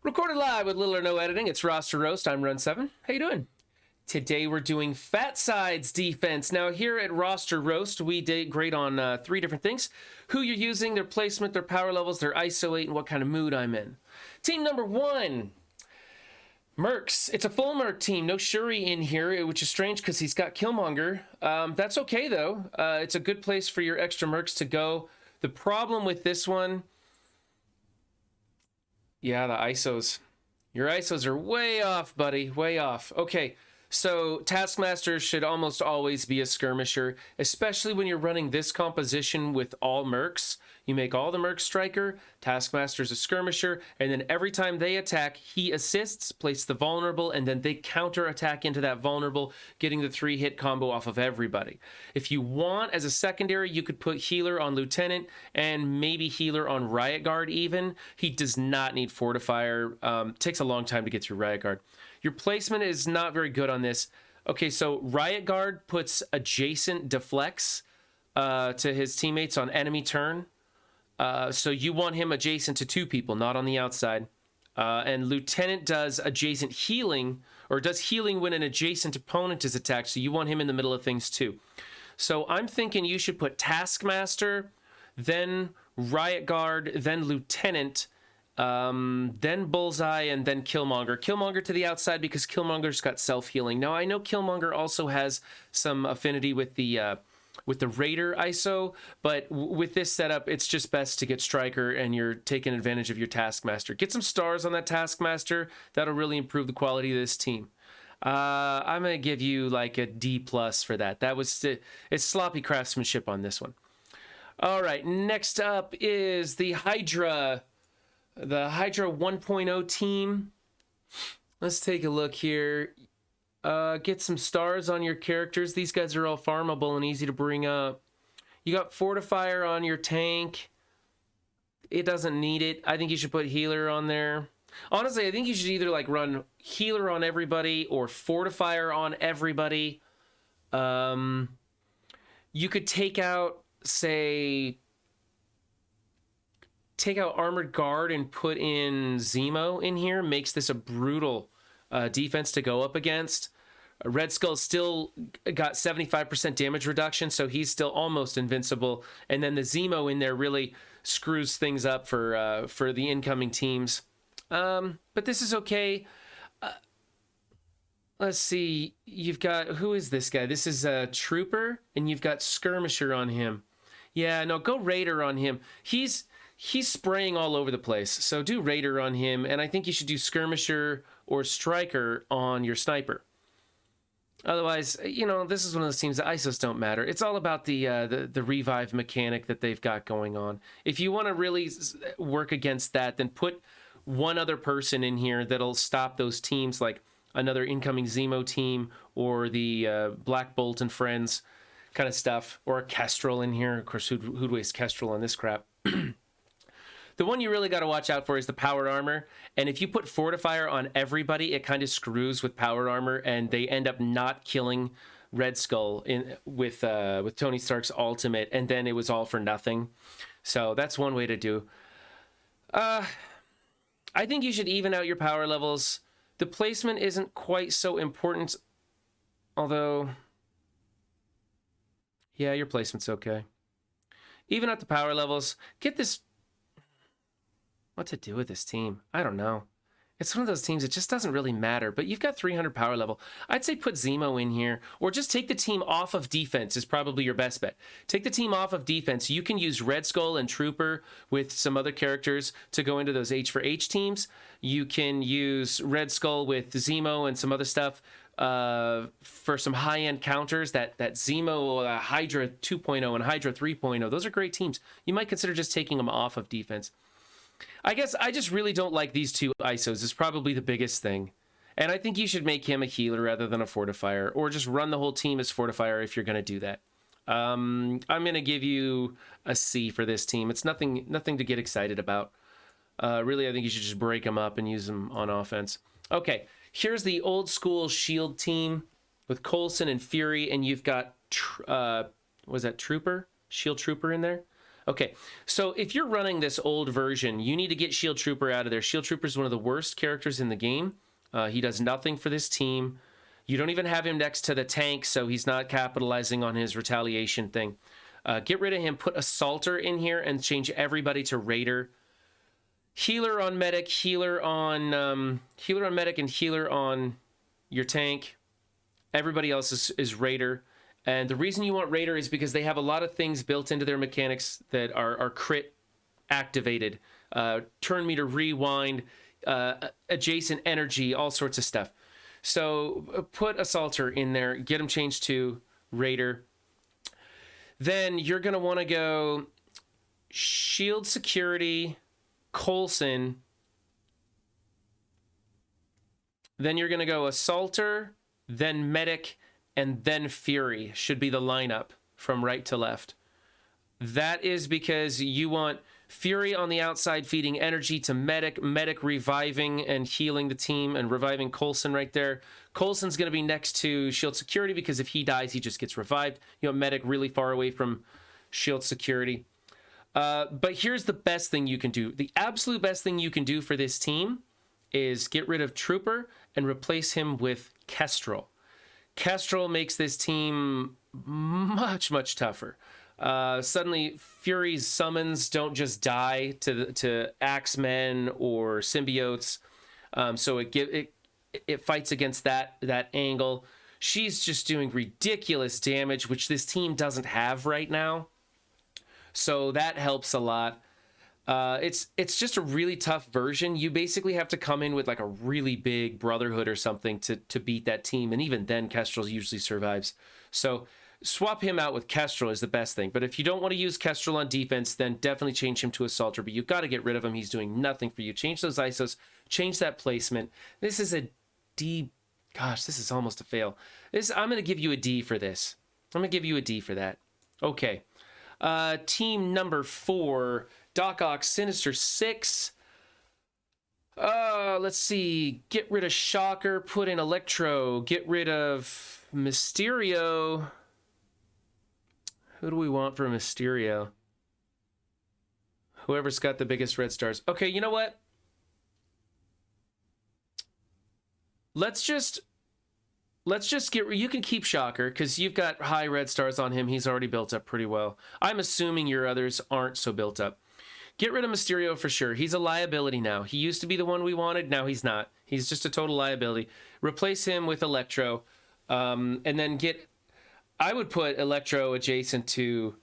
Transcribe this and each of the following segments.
Recorded live with little or no editing. It's Roster Roast. I'm Run7. How you doing? Today we're doing Phatsiide's defense. Now here at Roster Roast, we grade on 3 different things: who you're using, their placement, their power levels, their ISO 8, and what kind of mood I'm in. Team number 1, Mercs. It's a full Merc team. No Shuri in here, which is strange because he's got Killmonger. That's okay though. It's a good place for your extra Mercs to go. The problem with this one, yeah, the ISOs. Your ISOs are way off, buddy. Way off. Okay, so Taskmaster should almost always be a skirmisher, especially when you're running this composition with all Mercs. You make all the Mercs striker, Taskmaster's a skirmisher, and then every time they attack, he assists, place the vulnerable, and then they counter-attack into that vulnerable, getting the 3-hit combo off of everybody. If you want, as a secondary, you could put Healer on Lieutenant, and maybe Healer on Riot Guard even. He does not need Fortifier. Takes a long time to get through Riot Guard. Your placement is not very good on this. Okay, so Riot Guard puts adjacent deflects to his teammates on enemy turn. So you want him adjacent to 2 people, not on the outside. And Lieutenant does adjacent healing, or does healing when an adjacent opponent is attacked, so you want him in the middle of things too. So I'm thinking you should put Taskmaster, then Riot Guard, then Lieutenant, then Bullseye, and then Killmonger. Killmonger to the outside because Killmonger's got self-healing. Now, I know Killmonger also has some affinity with the Raider ISO, but with this setup, it's just best to get Striker, and you're taking advantage of your Taskmaster. Get some stars on that Taskmaster. That'll really improve the quality of this team. I'm going to give you like a D+ for that. It's sloppy craftsmanship on this one. All right, next up is the Hydra. The Hydra 1.0 team. Let's take a look here. Get some stars on your characters. These guys are all farmable and easy to bring up. You got Fortifier on your tank. It doesn't need it. I think you should put Healer on there. Honestly, I think you should either like run Healer on everybody or Fortifier on everybody. You could take out, say, Armored Guard and put in Zemo in here. Makes this a brutal defense to go up against. Red Skull still got 75% damage reduction, so he's still almost invincible. And then the Zemo in there really screws things up for the incoming teams. But this is okay. Let's see. You've got, who is this guy? This is a Trooper, and you've got Skirmisher on him. Yeah, no, go Raider on him. He's spraying all over the place, so do Raider on him, and I think you should do Skirmisher or Striker on your Sniper. Otherwise, you know, this is one of those teams that ISOs don't matter. It's all about the revive mechanic that they've got going on. If you want to really work against that, then put one other person in here that'll stop those teams, like another incoming Zemo team or the Black Bolt and Friends kind of stuff, or a Kestrel in here. Of course, who'd waste Kestrel on this crap? The one you really got to watch out for is the powered armor. And if you put Fortifier on everybody, it kind of screws with powered armor, and they end up not killing Red Skull with Tony Stark's ultimate, and then it was all for nothing. So that's one way to do. I think you should even out your power levels. The placement isn't quite so important, although, yeah, your placement's okay. Even at the power levels, get this. What to do with this team? I don't know. It's one of those teams, it just doesn't really matter, but you've got 300 power level. I'd say put Zemo in here, or just take the team off of defense is probably your best bet. Take the team off of defense. You can use Red Skull and Trooper with some other characters to go into those H for H teams. You can use Red Skull with Zemo and some other stuff for some high-end counters. That Zemo, Hydra 2.0 and Hydra 3.0, those are great teams. You might consider just taking them off of defense. I guess I just really don't like these 2 ISOs. Is probably the biggest thing. And I think you should make him a healer rather than a Fortifier, or just run the whole team as Fortifier if you're going to do that. I'm going to give you a C for this team. It's nothing to get excited about. Really, I think you should just break them up and use them on offense. Okay, here's the old school SHIELD team with Coulson and Fury, and you've got, was that Trooper? SHIELD Trooper in there? Okay, so if you're running this old version, you need to get Shield Trooper out of there. Shield Trooper is one of the worst characters in the game. He does nothing for this team. You don't even have him next to the tank, so he's not capitalizing on his retaliation thing. Get rid of him, put Assaulter in here, and change everybody to Raider. Healer on Medic, healer on Medic, and healer on your tank. Everybody else is Raider. And the reason you want Raider is because they have a lot of things built into their mechanics that are crit activated. Turn meter, rewind, adjacent energy, all sorts of stuff. So put Assaulter in there, get him changed to Raider. Then you're going to want to go Shield Security, Coulson. Then you're going to go Assaulter, then Medic, and then Fury should be the lineup from right to left. That is because you want Fury on the outside feeding energy to Medic, Medic reviving and healing the team and reviving Coulson right there. Coulson's going to be next to Shield Security because if he dies, he just gets revived. You want Medic really far away from Shield Security. But here's the best thing you can do. The absolute best thing you can do for this team is get rid of Trooper and replace him with Kestrel. Kestrel makes this team much, much tougher. Suddenly, Fury's summons don't just die to Axemen or symbiotes, so it fights against that angle. She's just doing ridiculous damage, which this team doesn't have right now. So that helps a lot. It's just a really tough version. You basically have to come in with like a really big Brotherhood or something to beat that team, and even then Kestrel usually survives. So swap him out with Kestrel is the best thing. But if you don't want to use Kestrel on defense, then definitely change him to Assaulter. But you've got to get rid of him. He's doing nothing for you. Change those ISOs. Change that placement. This is a D. Gosh, this is almost a fail. I'm going to give you a D for this. I'm going to give you a D for that. Okay. Team number 4, Doc Ock, Sinister 6. Let's see. Get rid of Shocker. Put in Electro. Get rid of Mysterio. Who do we want for Mysterio? Whoever's got the biggest red stars. Okay, you know what? Let's just you can keep Shocker because you've got high red stars on him. He's already built up pretty well. I'm assuming your others aren't so built up. Get rid of Mysterio for sure. He's a liability now. He used to be the one we wanted. Now he's not. He's just a total liability. Replace him with Electro. And then I would put Electro adjacent to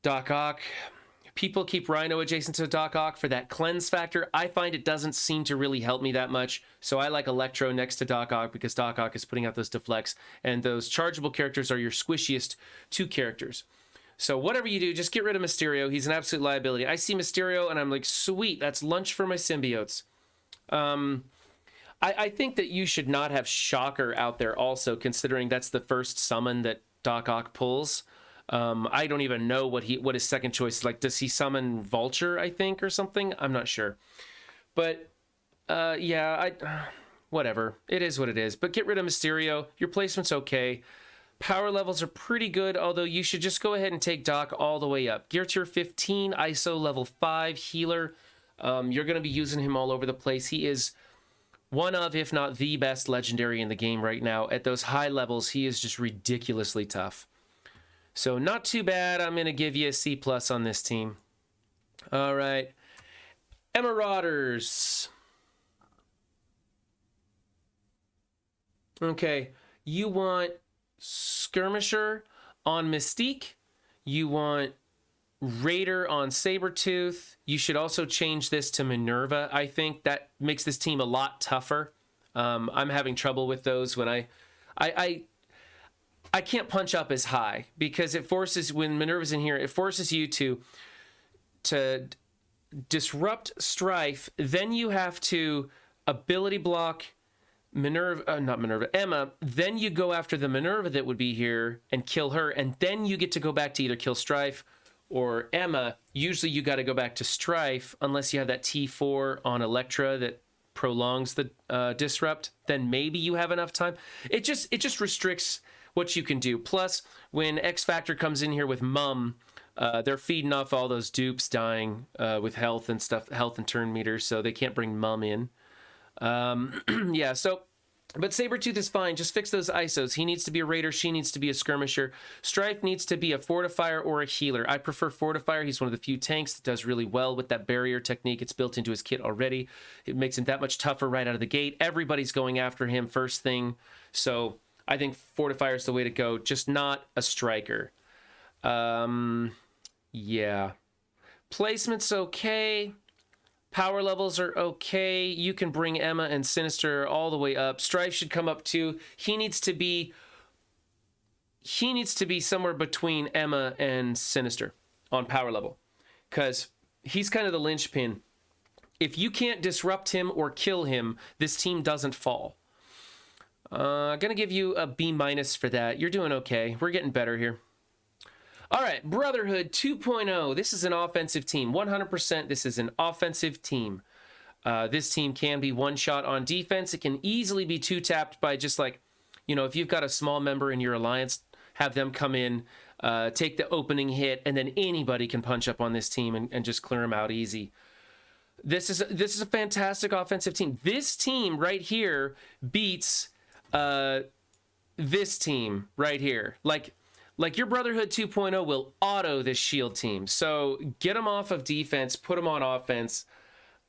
Doc Ock. People keep Rhino adjacent to Doc Ock for that cleanse factor. I find it doesn't seem to really help me that much. So I like Electro next to Doc Ock because Doc Ock is putting out those deflects. And those chargeable characters are your squishiest 2 characters. So whatever you do, just get rid of Mysterio. He's an absolute liability. I see Mysterio and I'm like, sweet, that's lunch for my symbiotes. I think that you should not have Shocker out there also, considering that's the first summon that Doc Ock pulls. I don't even know what his second choice is. Like, does he summon Vulture, I think, or something? I'm not sure. But, yeah, whatever. It is what it is. But get rid of Mysterio. Your placement's okay. Power levels are pretty good, although you should just go ahead and take Doc all the way up. Gear tier 15, ISO level 5, healer. You're going to be using him all over the place. He is one of, if not the best legendary in the game right now. At those high levels, he is just ridiculously tough. So not too bad. I'm going to give you a C+ on this team. All right. Emmarauders. Okay. You want Skirmisher on Mystique. You want Raider on Sabretooth. You should also change this to Minerva. I think that makes this team a lot tougher. I'm having trouble with those when I can't punch up as high because it forces, when Minerva's in here, it forces you to disrupt Strife. Then you have to ability block Emma. Then you go after the Minerva that would be here and kill her. And then you get to go back to either kill Strife or Emma. Usually you got to go back to Strife unless you have that T4 on Elektra that prolongs the disrupt. Then maybe you have enough time. It just restricts what you can do. Plus, when X Factor comes in here with Mum, They're feeding off all those dupes dying with health and stuff, health and turn meters, so they can't bring Mum in. Yeah, so, but Sabretooth is fine. Just fix those ISOs. He needs to be a raider. She needs to be a skirmisher. Strife needs to be a fortifier or a healer. I prefer fortifier. He's one of the few tanks that does really well with that barrier technique. It's built into his kit already. It makes him that much tougher right out of the gate. Everybody's going after him first thing. So I think fortifier is the way to go, just not a striker. Yeah. Placement's okay. Power levels are okay. You can bring Emma and Sinister all the way up. Strife should come up too. He needs to be somewhere between Emma and Sinister on power level, because he's kind of the linchpin. If you can't disrupt him or kill him, this team doesn't fall. Gonna give you a B- for that. You're doing okay. We're getting better here. All right, Brotherhood 2.0. This is an offensive team. 100% this is an offensive team. This team can be one shot on defense. It can easily be two-tapped by just like, you know, if you've got a small member in your alliance, have them come in, take the opening hit, and then anybody can punch up on this team and just clear them out easy. This is a fantastic offensive team. This team right here beats this team right here. Like your Brotherhood 2.0 will auto this shield team. So get them off of defense, put them on offense.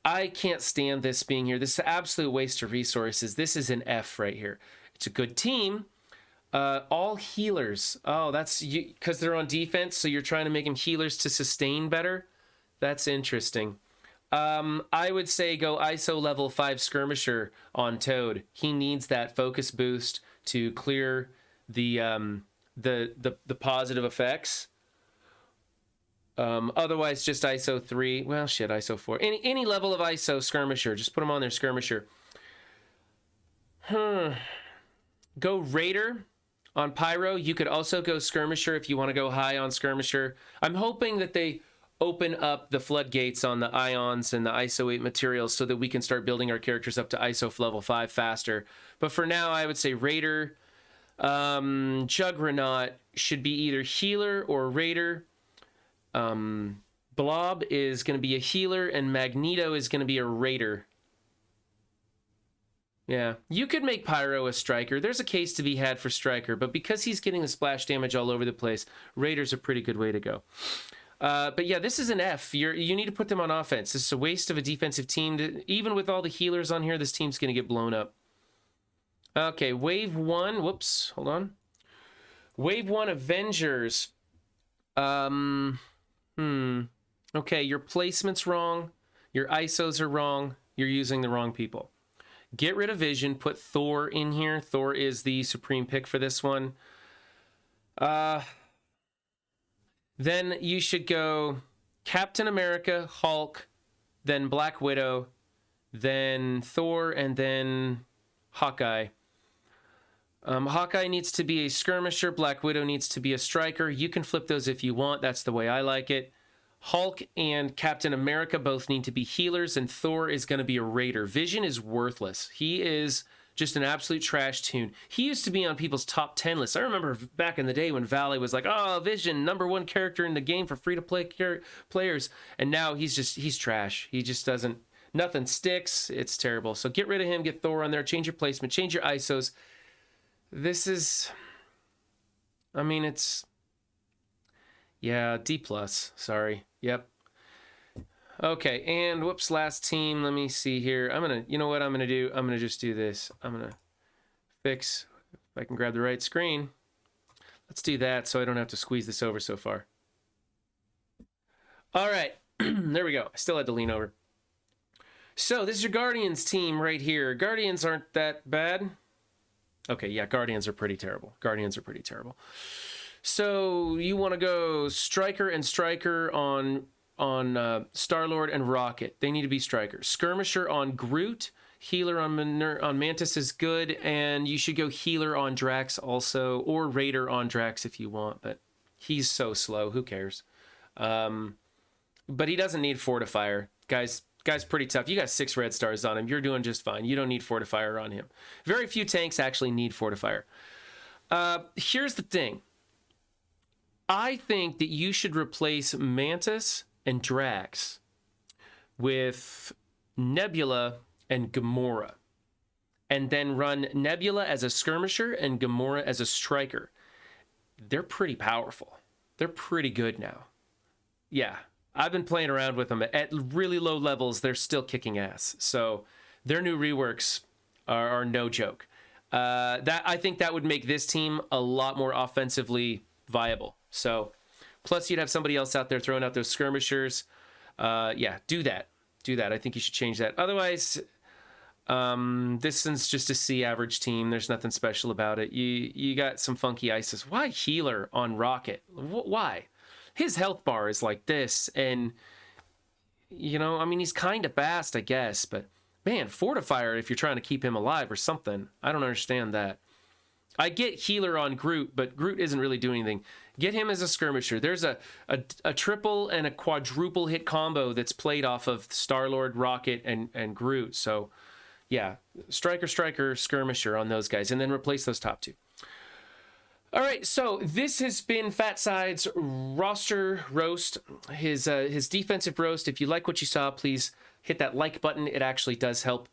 I can't stand this being here. This is an absolute waste of resources. This is an F right here. It's a good team. All healers. Oh, that's because they're on defense, so you're trying to make them healers to sustain better. That's interesting. I would say go ISO level 5 skirmisher on Toad. He needs that focus boost to clear the positive effects. Otherwise just ISO 3. Well, shit, ISO 4. Any level of ISO skirmisher. Just put them on their skirmisher. Go Raider on Pyro. You could also go skirmisher if you want to go high on skirmisher. I'm hoping that they open up the floodgates on the ions and the ISO 8 materials so that we can start building our characters up to ISO level 5 faster. But for now, I would say Raider. Juggernaut should be either healer or raider. Blob is going to be a healer and Magneto is going to be a raider. Yeah, you could make Pyro a striker. There's a case to be had for striker, but because he's getting the splash damage all over the place, raider's a pretty good way to go. But yeah, this is an F. You need to put them on offense. This is a waste of a defensive team. Even with all the healers on here, this team's going to get blown up. Okay, Wave 1. Whoops, hold on. Wave 1 Avengers. Okay, your placement's wrong. Your ISOs are wrong. You're using the wrong people. Get rid of Vision. Put Thor in here. Thor is the supreme pick for this one. Then you should go Captain America, Hulk, then Black Widow, then Thor, and then Hawkeye. Hawkeye needs to be a skirmisher. Black Widow needs to be a striker. You can flip those if you want. That's the way I like it. Hulk and Captain America both need to be healers, and Thor is going to be a raider. Vision is worthless. He is just an absolute trash tune. He used to be on people's top 10 lists. I remember back in the day when Valley was like, oh, Vision, #1 character in the game for free-to-play players. And now he's trash. He just doesn't, nothing sticks. It's terrible. So get rid of him, get Thor on there, change your placement, change your ISOs. This is, I mean, it's, yeah, D+. Sorry. Yep. Okay, and whoops, last team. Let me see here. You know what I'm going to do? I'm going to just do this. I'm going to fix, if I can grab the right screen. Let's do that so I don't have to squeeze this over so far. All right, there we go. I still had to lean over. So this is your Guardians team right here. Guardians aren't that bad. Okay, yeah, Guardians are pretty terrible. Guardians are pretty terrible. So you want to go Striker and Striker on Star-Lord and Rocket. They need to be strikers. Skirmisher on Groot. Healer on Mantis is good. And you should go healer on Drax also. Or Raider on Drax if you want. But he's so slow. Who cares? But he doesn't need Fortifier. Guy's pretty tough. You got 6 red stars on him. You're doing just fine. You don't need Fortifier on him. Very few tanks actually need Fortifier. Here's the thing. I think that you should replace Mantis and Drax with Nebula and Gamora, and then run Nebula as a skirmisher and Gamora as a striker. They're pretty powerful. They're pretty good now. Yeah, I've been playing around with them at really low levels. They're still kicking ass. So their new reworks are no joke. I think that would make this team a lot more offensively viable. So, plus you'd have somebody else out there throwing out those skirmishers. Yeah, do that. Do that. I think you should change that. Otherwise, this one's just a C average team. There's nothing special about it. You got some funky ISIS. Why healer on Rocket? Why? His health bar is like this, and you know, I mean, he's kind of fast, I guess, but man, Fortifier if you're trying to keep him alive or something. I don't understand that. I get healer on Groot, but Groot isn't really doing anything. Get him as a skirmisher. There's a triple and a quadruple hit combo that's played off of Star-Lord, Rocket, and Groot. So, yeah, striker, skirmisher on those guys, and then replace those top two. All right, so this has been Phatsiide's roster roast, his defensive roast. If you like what you saw, please hit that like button. It actually does help.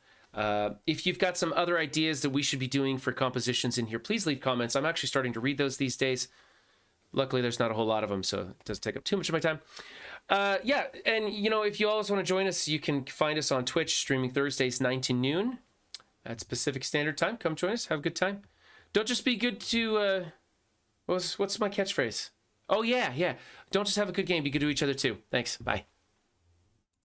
If you've got some other ideas that we should be doing for compositions in here, please leave comments. I'm actually starting to read those these days. Luckily, there's not a whole lot of them, so it doesn't take up too much of my time. Yeah, and you know, if you always want to join us, you can find us on Twitch, streaming Thursdays 9 to noon at Pacific Standard Time. Come join us. Have a good time. Don't just be good to... what's my catchphrase? Oh, yeah. Don't just have a good game. Be good to each other, too. Thanks. Bye.